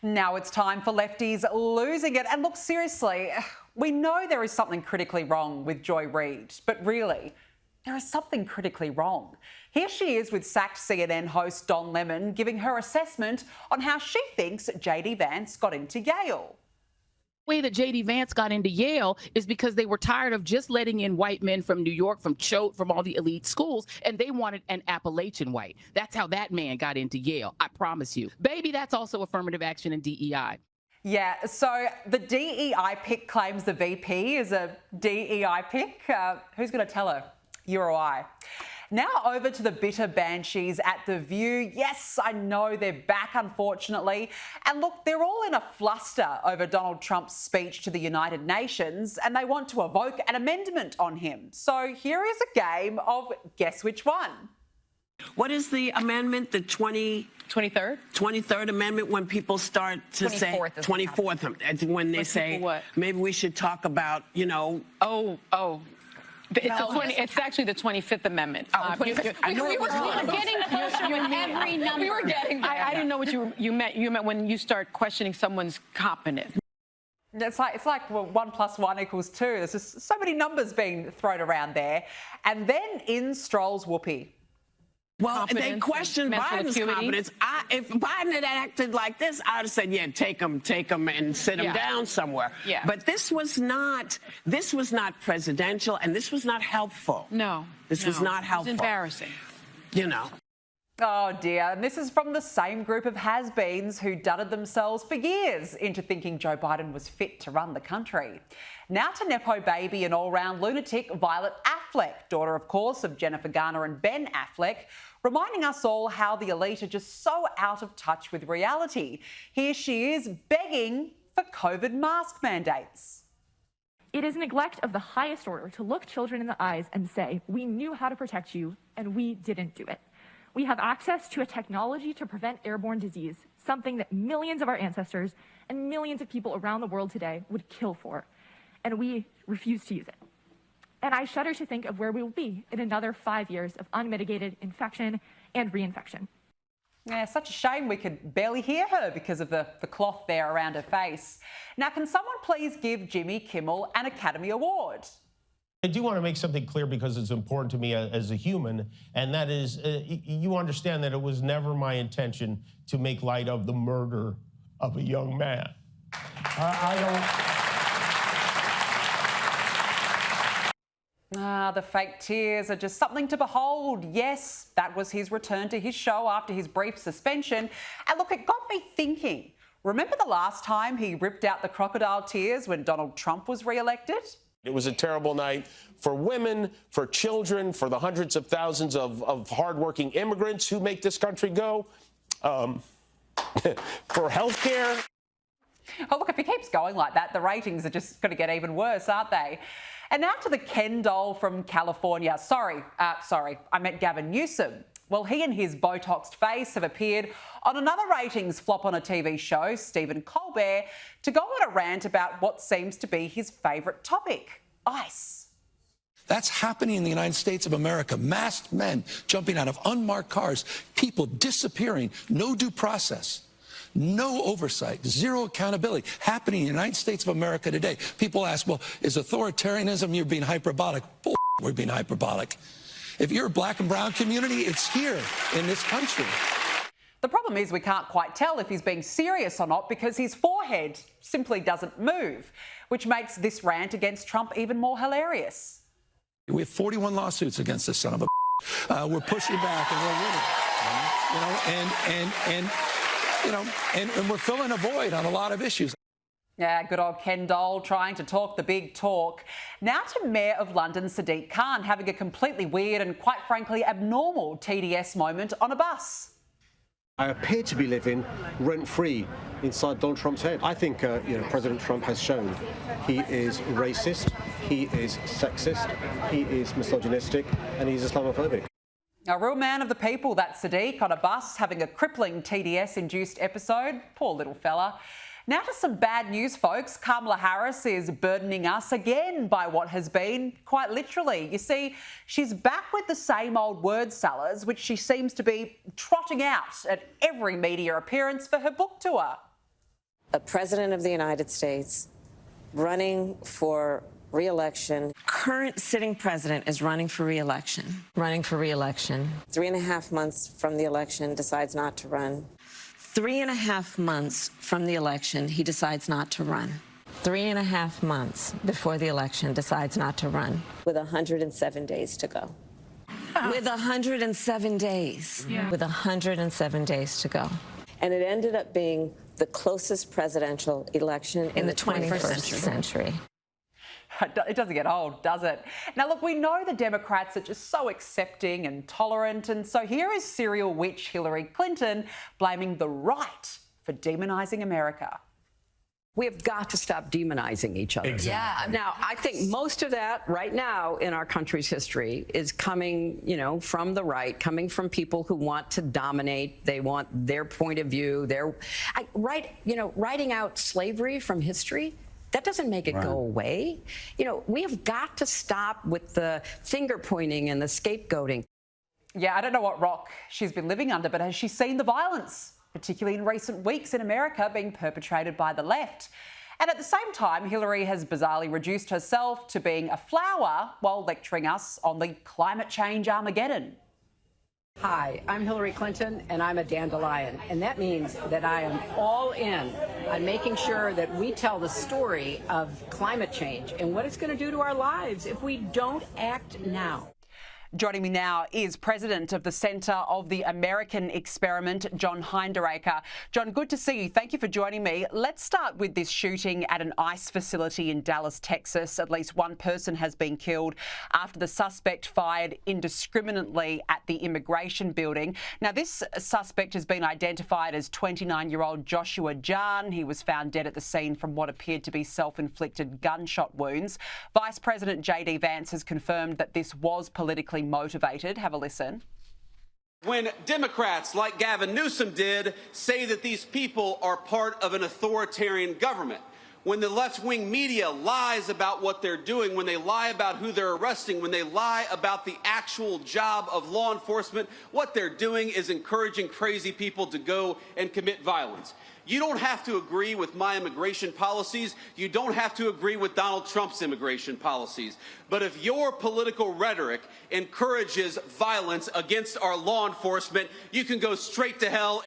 Now it's time for lefties losing it. And look, seriously, we know there is something critically wrong with Joy Reid, but really, there is something critically wrong. Here she is with sacked CNN host Don Lemon giving her assessment on how she thinks JD Vance got into Yale. The way that JD Vance got into Yale is because they were tired of just letting in white men from New York, from Choate, from all the elite schools, and they wanted an Appalachian white. That's how that man got into Yale, I promise you. Baby, that's also affirmative action and DEI. Yeah, so the DEI pick claims the VP is a DEI pick. Who's going to tell her? You or I? Now over to the bitter banshees at The View. Yes, I know they're back, unfortunately. And look, they're all in a fluster over Donald Trump's speech to the United Nations, and they want to evoke an amendment on him. So here is a game of guess which one. What is the amendment, the 23rd? 23rd Amendment, when people start to 24th say... 24th, when they say, what? Maybe we should talk about, you know... It's actually the 25th Amendment. We were getting closer with every number. We were getting there. I didn't know what you meant. You meant when you start questioning someone's competence. It's like well, 1 + 1 = 2. There's just so many numbers being thrown around there. And then in strolls Whoopi. Well, they questioned Biden's competence. If Biden had acted like this, I'd have said, yeah, take him and sit him down somewhere. Yeah. But this was not presidential, and this was not helpful. No. This was not helpful. It's embarrassing. You know. Oh dear, and this is from the same group of has-beens who dudded themselves for years into thinking Joe Biden was fit to run the country. Now to Nepo baby and all-round lunatic Violet Affleck, daughter, of course, of Jennifer Garner and Ben Affleck, reminding us all how the elite are just so out of touch with reality. Here she is begging for COVID mask mandates. It is neglect of the highest order to look children in the eyes and say, we knew how to protect you and we didn't do it. We have access to a technology to prevent airborne disease, something that millions of our ancestors and millions of people around the world today would kill for, and we refuse to use it. And I shudder to think of where we will be in another 5 years of unmitigated infection and reinfection. Yeah, such a shame we could barely hear her because of the cloth there around her face. Now, can someone please give Jimmy Kimmel an Academy Award? I do want to make something clear because it's important to me as a human, and that is, you understand that it was never my intention to make light of the murder of a young man. The fake tears are just something to behold. Yes, that was his return to his show after his brief suspension. And look, it got me thinking. Remember the last time he ripped out the crocodile tears when Donald Trump was re-elected? It was a terrible night for women, for children, for the hundreds of thousands of hardworking immigrants who make this country go, for health care. Oh, look, if he keeps going like that, the ratings are just going to get even worse, aren't they? And now to the Ken doll from California. Sorry, I meant Gavin Newsom. Well, he and his Botoxed face have appeared on another ratings flop on a TV show, Stephen Colbert, to go on a rant about what seems to be his favourite topic, ICE. That's happening in the United States of America. Masked men jumping out of unmarked cars, people disappearing, no due process, no oversight, zero accountability, happening in the United States of America today. People ask, well, is authoritarianism, you're being hyperbolic? Bull, we're being hyperbolic. If you're a black and brown community, it's here in this country. The problem is we can't quite tell if he's being serious or not because his forehead simply doesn't move, which makes this rant against Trump even more hilarious. We have 41 lawsuits against this son of a we're pushing back and we're winning. And we're filling a void on a lot of issues. Yeah, good old Ken doll trying to talk the big talk. Now to Mayor of London, Sadiq Khan, having a completely weird and quite frankly abnormal TDS moment on a bus. I appear to be living rent-free inside Donald Trump's head. I think President Trump has shown he is racist, he is sexist, he is misogynistic, and he's Islamophobic. A real man of the people, that Sadiq, on a bus having a crippling TDS-induced episode. Poor little fella. Now to some bad news, folks. Kamala Harris is burdening us again by what has been, quite literally. You see, she's back with the same old word salads, which she seems to be trotting out at every media appearance for her book tour. A president of the United States running for re-election. Current sitting president is running for re-election. Running for re-election. 3.5 months from the election, decides not to run. 3.5 months from the election, he decides not to run. 3.5 months before the election, decides not to run. With 107 days to go. With 107 days. Yeah. With 107 days to go. And it ended up being the closest presidential election in the 21st century. It doesn't get old, does it? Now, look, we know the Democrats are just so accepting and tolerant, and so here is serial witch Hillary Clinton blaming the right for demonising America. We have got to stop demonizing each other. Exactly. Yeah. Now, I think most of that right now in our country's history is coming, from the right, coming from people who want to dominate. They want their point of view. Writing out slavery from history, that doesn't make it go away. We have got to stop with the finger pointing and the scapegoating. Yeah, I don't know what rock she's been living under, but has she seen the violence, particularly in recent weeks in America, being perpetrated by the left? And at the same time, Hillary has bizarrely reduced herself to being a flower while lecturing us on the climate change Armageddon. Hi, I'm Hillary Clinton, and I'm a dandelion. And that means that I am all in on making sure that we tell the story of climate change and what it's going to do to our lives if we don't act now. Joining me now is President of the Centre of the American Experiment, John Hinderaker. John, good to see you. Thank you for joining me. Let's start with this shooting at an ICE facility in Dallas, Texas. At least one person has been killed after the suspect fired indiscriminately at the immigration building. Now, this suspect has been identified as 29-year-old Joshua Jahn. He was found dead at the scene from what appeared to be self-inflicted gunshot wounds. Vice President JD Vance has confirmed that this was politically motivated. Have a listen. When Democrats like Gavin Newsom did say that these people are part of an authoritarian government, when the left-wing media lies about what they're doing, when they lie about who they're arresting, when they lie about the actual job of law enforcement, what they're doing is encouraging crazy people to go and commit violence. You don't have to agree with my immigration policies. You don't have to agree with Donald Trump's immigration policies. But if your political rhetoric encourages violence against our law enforcement, you can go straight to hell.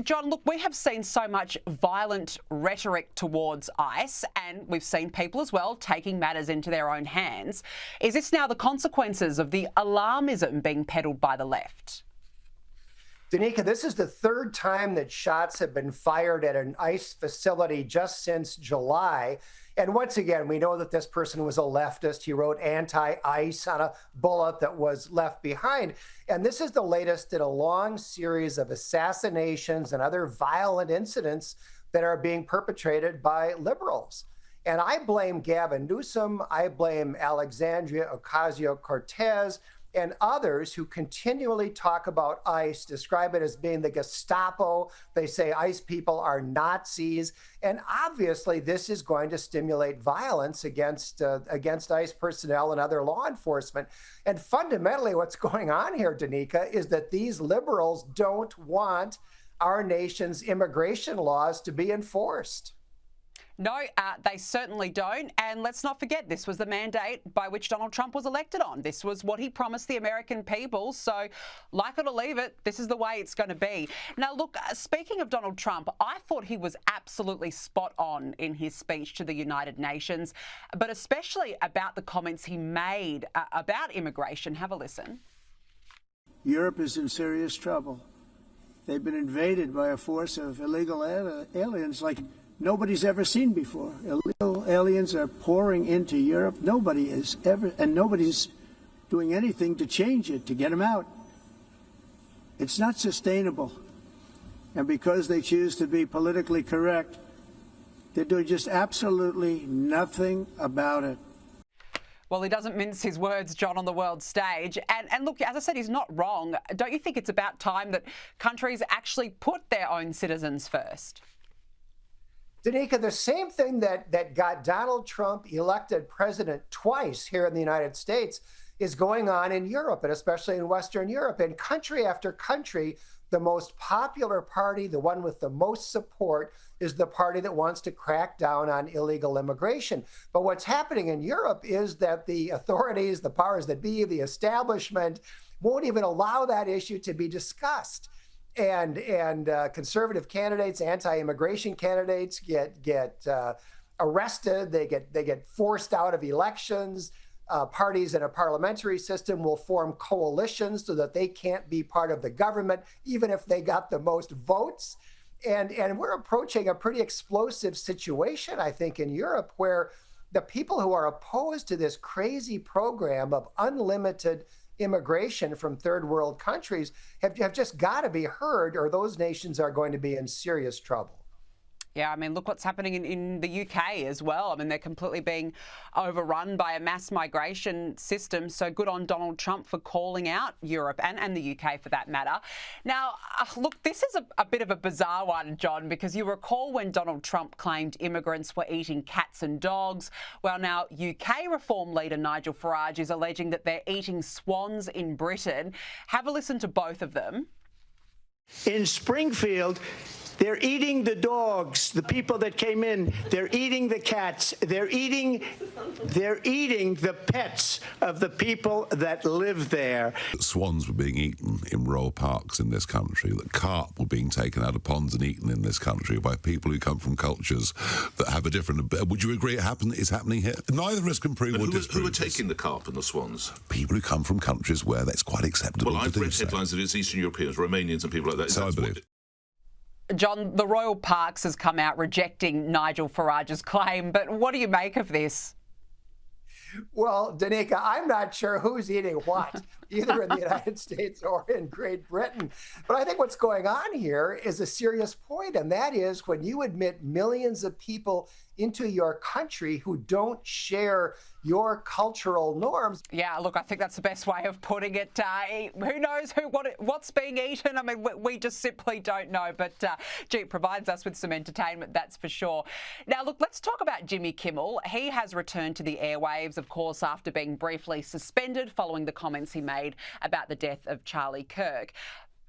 John, look, we have seen so much violent rhetoric towards ICE, and we've seen people as well taking matters into their own hands. Is this now the consequences of the alarmism being peddled by the left? Danica, this is the third time that shots have been fired at an ICE facility just since July. And once again, we know that this person was a leftist. He wrote anti-ICE on a bullet that was left behind. And this is the latest in a long series of assassinations and other violent incidents that are being perpetrated by liberals. And I blame Gavin Newsom. I blame Alexandria Ocasio-Cortez and others who continually talk about ICE, describe it as being the Gestapo. They say ICE people are Nazis. And obviously, this is going to stimulate violence against ICE personnel and other law enforcement. And fundamentally, what's going on here, Danica, is that these liberals don't want our nation's immigration laws to be enforced. No, they certainly don't. And let's not forget, this was the mandate by which Donald Trump was elected on. This was what he promised the American people. So, like it or leave it, this is the way it's going to be. Now, look, speaking of Donald Trump, I thought he was absolutely spot on in his speech to the United Nations, but especially about the comments he made about immigration. Have a listen. Europe is in serious trouble. They've been invaded by a force of illegal aliens like nobody's ever seen before. Illegal aliens are pouring into Europe. Nobody's doing anything to change it, to get them out. It's not sustainable. And because they choose to be politically correct, they're doing just absolutely nothing about it. Well, he doesn't mince his words, John, on the world stage. And look, as I said, he's not wrong. Don't you think it's about time that countries actually put their own citizens first? Danica, the same thing that got Donald Trump elected president twice here in the United States is going on in Europe, and especially in Western Europe. And country after country, the most popular party, the one with the most support, is the party that wants to crack down on illegal immigration. But what's happening in Europe is that the authorities, the powers that be, the establishment, won't even allow that issue to be discussed. And conservative candidates, anti-immigration candidates get arrested. They get forced out of elections. Parties in a parliamentary system will form coalitions so that they can't be part of the government, even if they got the most votes. And we're approaching a pretty explosive situation, I think, in Europe, where the people who are opposed to this crazy program of unlimited immigration from third world countries have just got to be heard, or those nations are going to be in serious trouble. Yeah, I mean, look what's happening in the UK as well. I mean, they're completely being overrun by a mass migration system. So good on Donald Trump for calling out Europe and the UK for that matter. Now, look, this is a bit of a bizarre one, John, because you recall when Donald Trump claimed immigrants were eating cats and dogs. Well, now UK Reform leader Nigel Farage is alleging that they're eating swans in Britain. Have a listen to both of them. In Springfield, they're eating the dogs, the people that came in. They're eating the cats. They're eating the pets of the people that live there. Swans were being eaten in royal parks in this country. That carp were being taken out of ponds and eaten in this country by people who come from cultures that have a different... Would you agree it's happening here? Neither of us can prove or disprove. Who are taking the carp and the swans? People who come from countries where that's quite acceptable. Well, I've read so. Headlines that it's Eastern Europeans, Romanians and people like that. So I believe. John, the Royal Parks has come out rejecting Nigel Farage's claim, but what do you make of this? Well, Danica, I'm not sure who's eating what, either in the United States or in Great Britain. But I think what's going on here is a serious point, and that is when you admit millions of people into your country who don't share your cultural norms. Yeah, look, I think that's the best way of putting it. Who knows what's being eaten? I mean, we just simply don't know. But, gee, it provides us with some entertainment, that's for sure. Now, look, let's talk about Jimmy Kimmel. He has returned to the airwaves, of course, after being briefly suspended following the comments he made about the death of Charlie Kirk.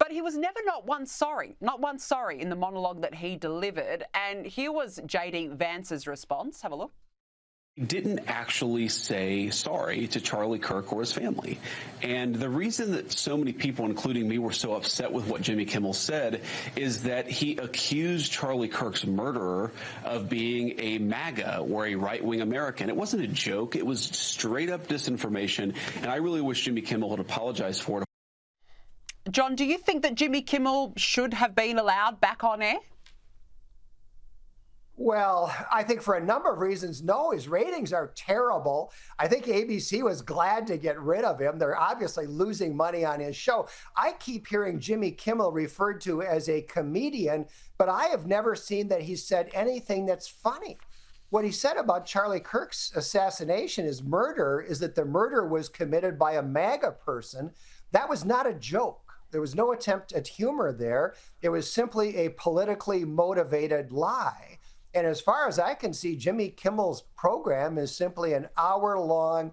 But he was never not once sorry in the monologue that he delivered. And here was JD Vance's response. Have a look. He didn't actually say sorry to Charlie Kirk or his family. And the reason that so many people, including me, were so upset with what Jimmy Kimmel said is that he accused Charlie Kirk's murderer of being a MAGA or a right-wing American. It wasn't a joke. It was straight-up disinformation. And I really wish Jimmy Kimmel would apologize for it. John, do you think that Jimmy Kimmel should have been allowed back on air? Well, I think for a number of reasons, no. His ratings are terrible. I think ABC was glad to get rid of him. They're obviously losing money on his show. I keep hearing Jimmy Kimmel referred to as a comedian, but I have never seen that he said anything that's funny. What he said about Charlie Kirk's assassination, his murder, is that the murder was committed by a MAGA person. That was not a joke. There was no attempt at humor there. It was simply a politically motivated lie. And as far as I can see, Jimmy Kimmel's program is simply an hour-long,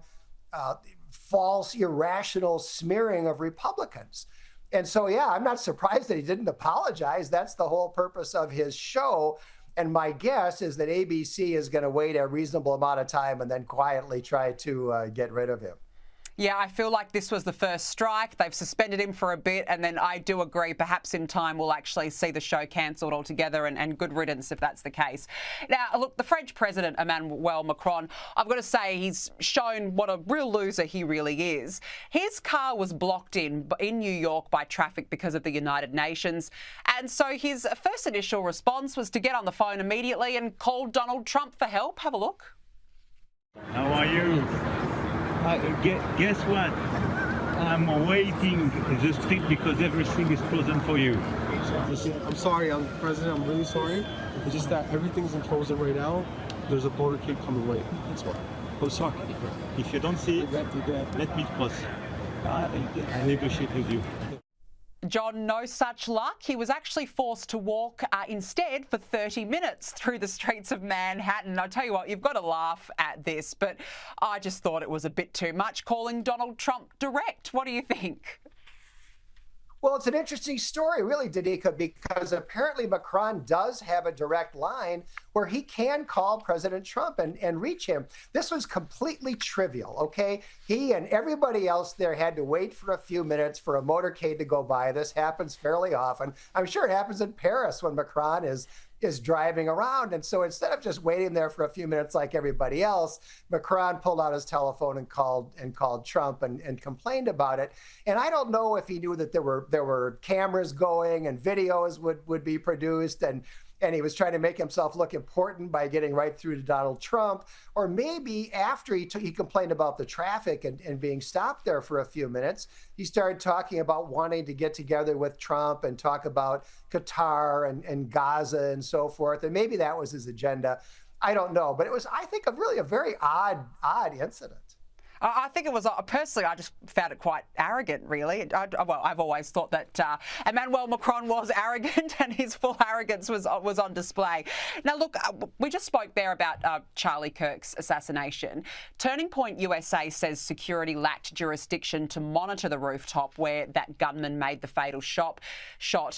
false, irrational smearing of Republicans. And so, yeah, I'm not surprised that he didn't apologize. That's the whole purpose of his show. And my guess is that ABC is going to wait a reasonable amount of time and then quietly try to get rid of him. Yeah, I feel like this was the first strike. They've suspended him for a bit, and then I do agree perhaps in time we'll actually see the show cancelled altogether, and good riddance if that's the case. Now, look, the French President, Emmanuel Macron, I've got to say he's shown what a real loser he really is. His car was blocked in New York by traffic because of the United Nations, and so his first initial response was to get on the phone immediately and call Donald Trump for help. Have a look. How are you? Guess what? I'm waiting the street because everything is frozen for you. I'm sorry, President. I'm really sorry. It's just that everything's frozen right now. There's a motorcade coming right. That's why. Oh, sorry. If you don't see it, let me cross. I negotiate with you. John, no such luck. He was actually forced to walk instead for 30 minutes through the streets of Manhattan. I tell you what, you've got to laugh at this, but I just thought it was a bit too much calling Donald Trump direct. What do you think? Well, it's an interesting story, really, Danica, because apparently Macron does have a direct line where he can call President Trump and reach him. This was completely trivial, okay? He and everybody else there had to wait for a few minutes for a motorcade to go by. This happens fairly often. I'm sure it happens in Paris when Macron is driving around. And so instead of just waiting there for a few minutes like everybody else, Macron pulled out his telephone and called Trump and complained about it. And I don't know if he knew that there were cameras going and videos would be produced, and he was trying to make himself look important by getting right through to Donald Trump. Or maybe after he complained about the traffic and being stopped there for a few minutes, he started talking about wanting to get together with Trump and talk about Qatar and Gaza and so forth. And maybe that was his agenda. I don't know. But it was, I think, really a very odd incident. I think it was, personally, I just found it quite arrogant, really. Well, I've always thought that Emmanuel Macron was arrogant, and his full arrogance was on display. Now, look, we just spoke there about Charlie Kirk's assassination. Turning Point USA says security lacked jurisdiction to monitor the rooftop where that gunman made the fatal shot.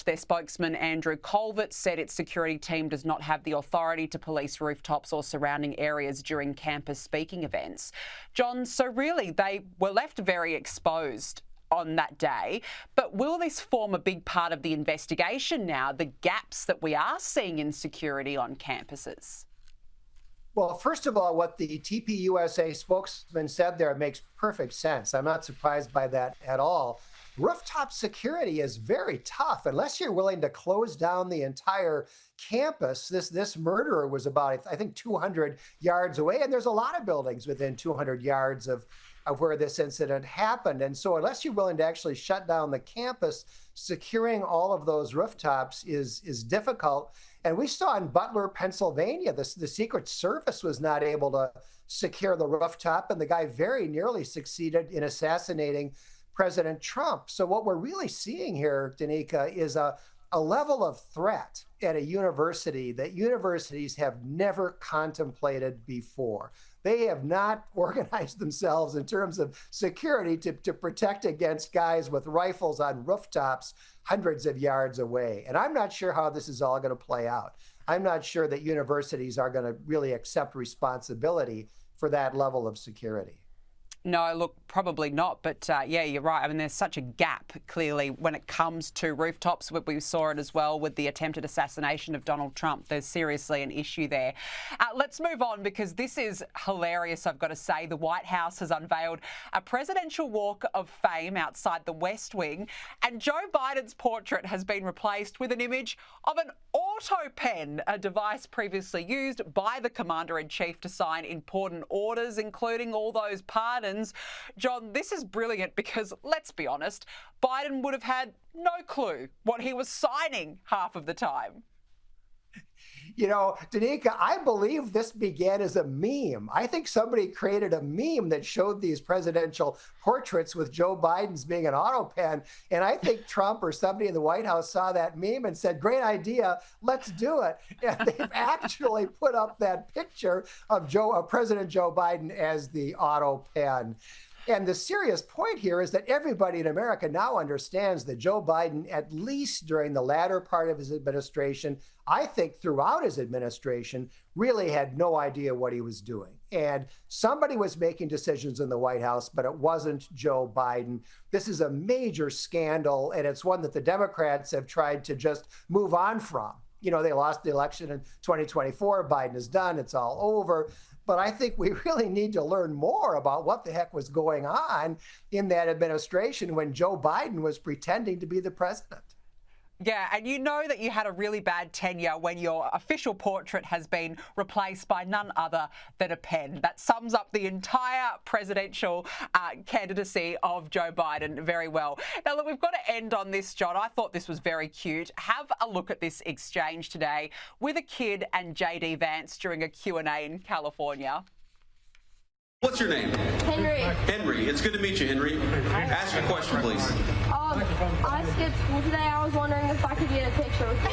Their spokesman, Andrew Colvert, said its security team does not have the authority to police rooftops or surrounding areas during campus speaking events. John, so really, they were left very exposed on that day. But will this form a big part of the investigation now, the gaps that we are seeing in security on campuses? Well, first of all, what the TPUSA spokesman said there makes perfect sense. I'm not surprised by that at all. Rooftop security is very tough unless you're willing to close down the entire campus. This murderer was about, I think, 200 yards away, and there's a lot of buildings within 200 yards of where this incident happened. And so unless you're willing to actually shut down the campus, securing all of those rooftops is difficult. And we saw in Butler, Pennsylvania, the Secret Service was not able to secure the rooftop, and the guy very nearly succeeded in assassinating President Trump. So what we're really seeing here, Danica, is a level of threat at a university that universities have never contemplated before. They have not organized themselves in terms of security to protect against guys with rifles on rooftops hundreds of yards away. And I'm not sure how this is all going to play out. I'm not sure that universities are going to really accept responsibility for that level of security. No, look, probably not. But yeah, you're right. I mean, there's such a gap, clearly, when it comes to rooftops. We saw it as well with the attempted assassination of Donald Trump. There's seriously an issue there. Let's move on, because this is hilarious, I've got to say. The White House has unveiled a presidential walk of fame outside the West Wing, and Joe Biden's portrait has been replaced with an image of an auto pen, a device previously used by the Commander-in-Chief to sign important orders, including all those pardons. John, this is brilliant because, let's be honest, Biden would have had no clue what he was signing half of the time. You know, Danica, I believe this began as a meme. I think somebody created a meme that showed these presidential portraits with Joe Biden's being an auto pen. And I think Trump or somebody in the White House saw that meme and said, great idea, let's do it. And they've actually put up that picture of President Joe Biden as the auto pen. And the serious point here is that everybody in America now understands that Joe Biden, at least during the latter part of his administration, I think throughout his administration, really had no idea what he was doing. And somebody was making decisions in the White House, but it wasn't Joe Biden. This is a major scandal, and it's one that the Democrats have tried to just move on from. You know, they lost the election in 2024. Biden is done. It's all over. But I think we really need to learn more about what the heck was going on in that administration when Joe Biden was pretending to be the president. Yeah, and you know that you had a really bad tenure when your official portrait has been replaced by none other than a pen. That sums up the entire presidential candidacy of Joe Biden very well. Now, look, we've got to end on this, John. I thought this was very cute. Have a look at this exchange today with a kid and JD Vance during a Q&A in California. What's your name? Henry. Henry. It's good to meet you, Henry. Ask your question, please. I skipped school today. I was wondering if I could get a picture with you.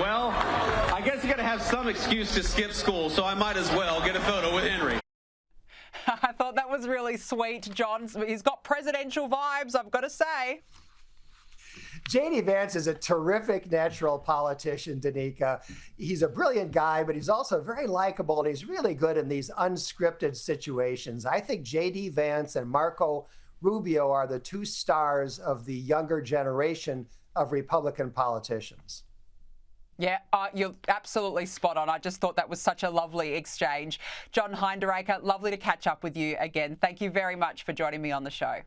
Well, I guess you got to have have some excuse to skip school, so I might as well get a photo with Henry. I thought that was really sweet, John. He's got presidential vibes, I've got to say. JD Vance is a terrific natural politician, Danica. He's a brilliant guy, but he's also very likable, and he's really good in these unscripted situations. I think JD Vance and Marco Rubio are the two stars of the younger generation of Republican politicians. Yeah, you're absolutely spot on. I just thought that was such a lovely exchange. John Hinderaker, lovely to catch up with you again. Thank you very much for joining me on the show.